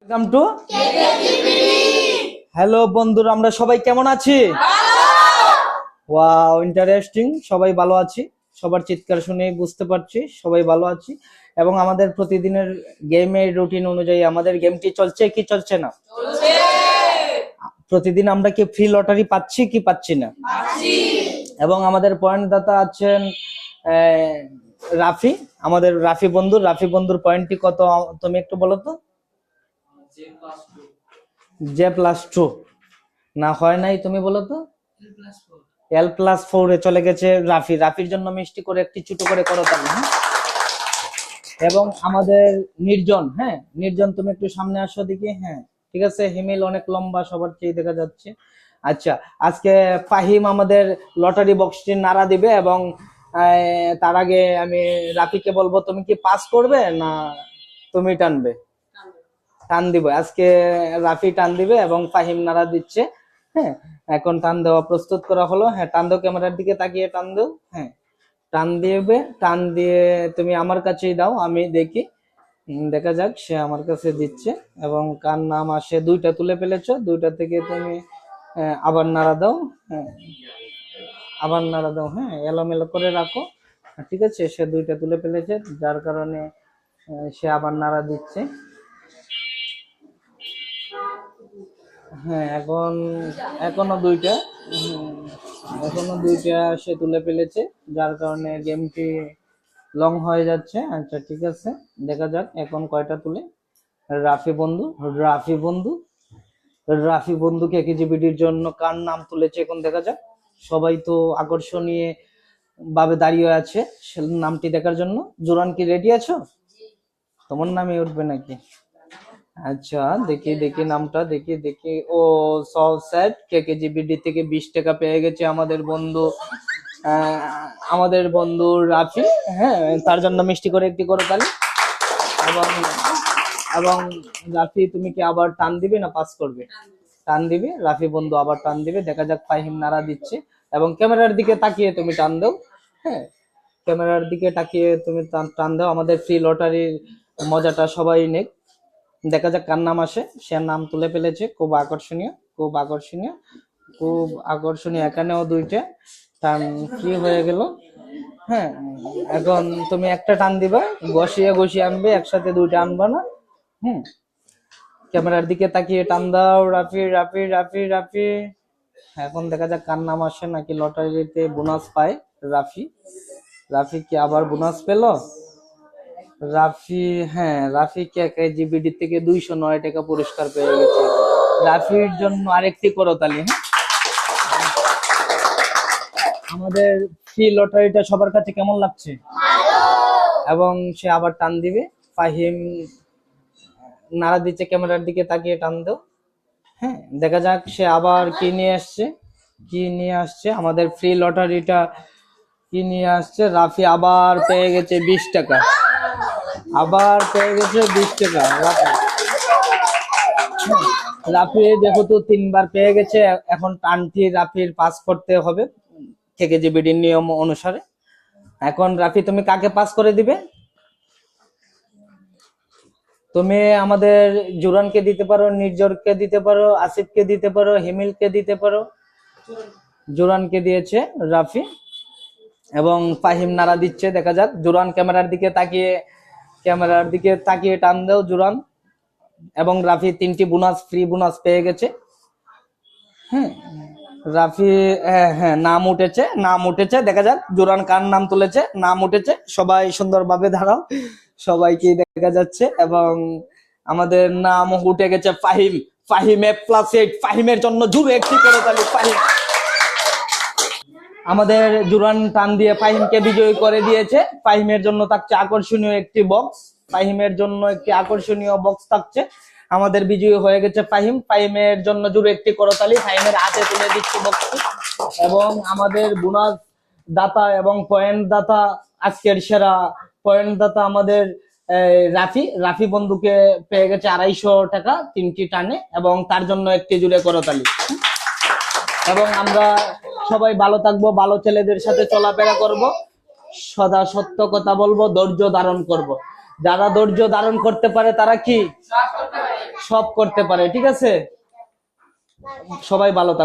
Welcome to hello বন্ধুরা, আমরা সবাই কেমন আছি? Wow, interesting. সবাই ভালো আছি, সবার চিৎকার শুনে বুঝতে পারছি সবাই ভালো আছি। এবং আমাদের প্রতিদিনের গেমের রুটিন অনুযায়ী আমাদের গেমটি চলছে কি চলছে না? প্রতিদিন আমরা কি ফ্রি লটারি পাচ্ছি কি পাচ্ছি না? এবং আমাদের পয়েন্ট দাতা আছেন রাফি, আমাদের রাফি বন্ধুর পয়েন্টটি কত তুমি একটু বলো তো? J+2 না হয় নাই, তুমি বলো তো? L+4 চলে গেছে রাফির জন্য মিষ্টি করে একটি ছোট করে করো তাহলে। হ্যাঁ, এবং আমাদের নির্জন তুমি একটু সামনে আসো দিকে। হ্যাঁ ঠিক আছে, হিমেল অনেক লম্বা, সবার চেয়ে দেখা যাচ্ছে। আচ্ছা, আজকে ফাহিম আমাদের লটারি বক্সটি নাড়া দিবে এবং তার আগে আমি রাফিকে বলবো তুমি কি পাস করবে না তুমি টানবে? টান দিব আজকে, রাফি টান দিবে এবং ফাহিম নাড়া দিচ্ছে। হ্যাঁ, এখন টান দেওয়া প্রস্তুত করা হলো। হ্যাঁ, টান দাও, ক্যামেরার দিকে তাকিয়ে টান দাও। হ্যাঁ, টান দিবে, টান দিয়ে তুমি আমার কাছেই দাও, আমি দেখি। দেখা যাক, সে আমার কাছে দিচ্ছে এবং কার নাম আসে। দুইটা তুলে ফেলেছো, দুইটা থেকে তুমি আবার নাড়া দাও। হ্যাঁ, আবার নাড়া দাও। হ্যাঁ, এলোমেলো করে রাখো। ঠিক আছে, সে দুইটা তুলে ফেলেছে, যার কারণে সে আবার নাড়া দিচ্ছে। হ্যাঁ, এখনো দুইটা সে তুলে ফেলেছে, যার কারণে গেমটি লং হয়ে যাচ্ছে। আচ্ছা ঠিক আছে, দেখা যাক এখন কয়টা তুলে। রাফি বন্ধু কেকেজিবিডির জন্য কার নাম তুলেছে এখন দেখা যাক। সবাই তো আকর্ষণীয় ভাবে দাঁড়িয়ে আছে নামটি দেখার জন্য। জোরান, কি রেডি আছো? তোমার নামই উঠবে নাকি? আচ্ছা, দেখি নামটা দেখি। ও সো স্যাড, কেকেজিবিডি থেকে 20 টাকা পেয়ে গেছে আমাদের বন্ধু রাফি। হ্যাঁ, তার জন্য মিষ্টি করে একটি করো তাহলে। এবং রাফি, তুমি কি আবার টান দিবে না পাস করবে? টান দিবে, রাফি বন্ধু আবার টান দিবে। দেখা যাক, ফাহিম নাড়া দিচ্ছে এবং ক্যামেরার দিকে তাকিয়ে তুমি টান দাও। হ্যাঁ, ক্যামেরার দিকে তাকিয়ে তুমি টান দাও। আমাদের ফ্রি লটারির মজাটা সবাই নেক। দেখা যাক কার নাম আসে। সে নাম তুলে ফেলেছে, খুব আকর্ষণীয়। এখানেও দুইটা টান কি হয়ে গেল। হ্যাঁ, এখন তুমি একটা টান দিবা, ঘষিয়ে আনবে, একসাথে দুইটা আনবা না। ক্যামেরার দিকে তাকিয়ে টান দাও। রাফি। এখন দেখা যাক কার নাম আসে, নাকি লটারিতে বোনাস পায় রাফি কি আবার বোনাস পেল? রাফি কেকেজিবিডি থেকে 209 টাকা পুরস্কার পেয়ে গেছে। রাফির জন্য আরেকটি করতালি। হ্যাঁ, আমাদের ফ্রি লটারিটা সবার কাছে কেমন লাগছে? এবং সে আবার টান দিবে। ফাহিম নাড়া দিচ্ছে, ক্যামেরার দিকে তাকিয়ে টান দাও। হ্যাঁ, দেখা যাক সে আবার কি নিয়ে আসছে আমাদের ফ্রি লটারিটা। কি নিয়ে আসছে? রাফি আবার পেয়ে গেছে 20 টাকা। রাফি যেহেতু 3বার পেয়ে গেছে, এখন টানটি রাফির পাস করতে হবে কেকেজিবিডির নিয়ম অনুসারে। এখন রাফি, তুমি কাকে পাস করে দিবে? তুমি আমাদের জুরানকে দিতে পারো, নির্জরকে দিতে পারো, আসিফকে দিতে পারো, হিমিলকে দিতে পারো। জুরানকে দিয়েছে রাফি এবং ফাহিম নাড়া দিচ্ছে। দেখা যাক, জুরান ক্যামেরার দিকে তাকিয়ে টান দাও জুরান। এবং রাফি 3টি ফ্রি বোনাস পেয়ে গেছে। হ্যাঁ, রাফি নাম উঠেছে। দেখা যাক জুরান কার নাম তুলেছে। নাম উঠেছে, সবাই সুন্দরভাবে দাঁড়াও, সবাইকে দেখা যাচ্ছে। এবং আমাদের নাম উঠে গেছে ফাহিম A+8। ফাহিমের জন্য জুড়ে একটি করে তালি। ফাহিম, আমাদের জুরান টান দিয়ে ফাহিমকে বিজয়ী করে দিয়েছে। ফাহিমের জন্য থাকছে আকর্ষণীয় একটি বক্স থাকছে। আমাদের বিজয়ী হয়ে গেছে ফাহিমের জন্য জুড়ে একটি করতালি। ফাহিমের হাতে তুলে দিচ্ছি বক্সটি। এবং আমাদের বোনাস দাতা এবং পয়েন্ট দাতা, আজকের সেরা পয়েন্ট দাতা আমাদের রাফি বন্ধুকে পেয়ে গেছে 250 টাকা 3টি টানে, এবং তার জন্য একটি জুড়ে করতালি। এবং আমরা সবাই ভালো থাকবো, ভালো ছেলেদের সাথে চলাফেরা করব, সদা সত্য কথা বলবো, ধৈর্য ধারণ করব। যারা ধৈর্য ধারণ করতে পারে তারা কি সব করতে পারে, ঠিক আছে? সবাই ভালো থাকো।